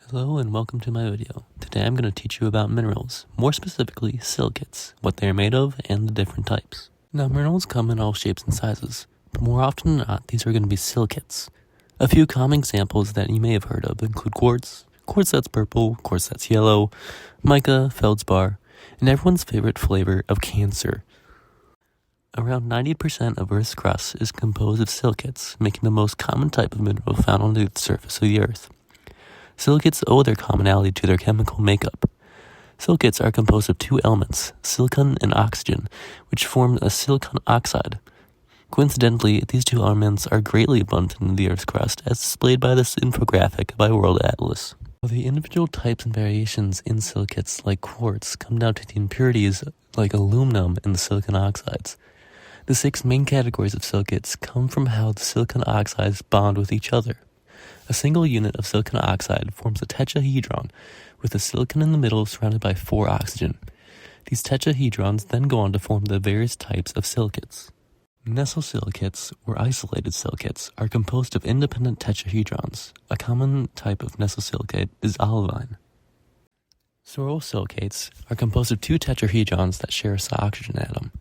Hello and welcome to my video. Today I'm going to teach you about minerals, more specifically silicates, what they are made of, and the different types. Now minerals come in all shapes and sizes, but more often than not these are going to be silicates. A few common examples that you may have heard of include quartz that's purple, quartz that's yellow, mica, feldspar, and everyone's favorite flavor of cancer. Around 90% of Earth's crust is composed of silicates, making the most common type of mineral found on the surface of the Earth. Silicates owe their commonality to their chemical makeup. Silicates are composed of two elements, silicon and oxygen, which form a silicon oxide. Coincidentally, these two elements are greatly abundant in the Earth's crust, as displayed by this infographic by World Atlas. The individual types and variations in silicates, like quartz, come down to the impurities like aluminum in the silicon oxides. The 6 main categories of silicates come from how the silicon oxides bond with each other. A single unit of silicon oxide forms a tetrahedron, with the silicon in the middle surrounded by 4 oxygen. These tetrahedrons then go on to form the various types of silicates. Nesosilicates, or isolated silicates, are composed of independent tetrahedrons. A common type of nesosilicate is olivine. Sorosilicates are composed of 2 tetrahedrons that share a oxygen atom.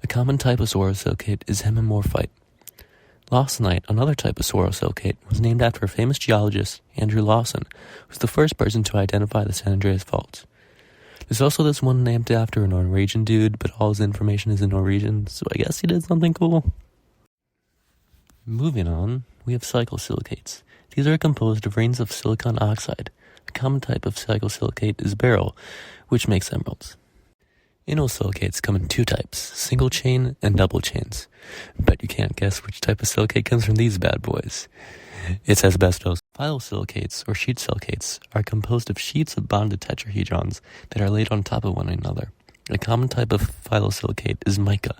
A common type of sorosilicate is hemimorphite. Lawsonite, another type of sorosilicate, was named after a famous geologist, Andrew Lawson, who was the first person to identify the San Andreas Fault. There's also this one named after a Norwegian dude, but all his information is in Norwegian, so I guess he did something cool. Moving on, we have cyclosilicates. These are composed of rings of silicon oxide. A common type of cyclosilicate is beryl, which makes emeralds. Inosilicates come in 2 types, single chain and double chains. Bet you can't guess which type of silicate comes from these bad boys. It's asbestos. Phyllosilicates, or sheet silicates, are composed of sheets of bonded tetrahedrons that are laid on top of one another. A common type of phyllosilicate is mica.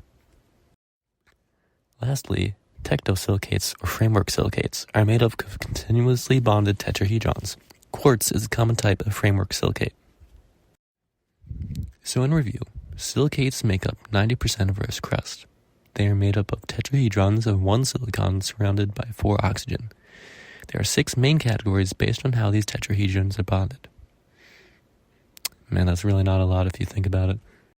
Lastly, tectosilicates, or framework silicates, are made of continuously bonded tetrahedrons. Quartz is a common type of framework silicate. So in review, silicates make up 90% of Earth's crust. They are made up of tetrahedrons of 1 silicon surrounded by 4 oxygen. There are 6 main categories based on how these tetrahedrons are bonded. Man, that's really not a lot if you think about it.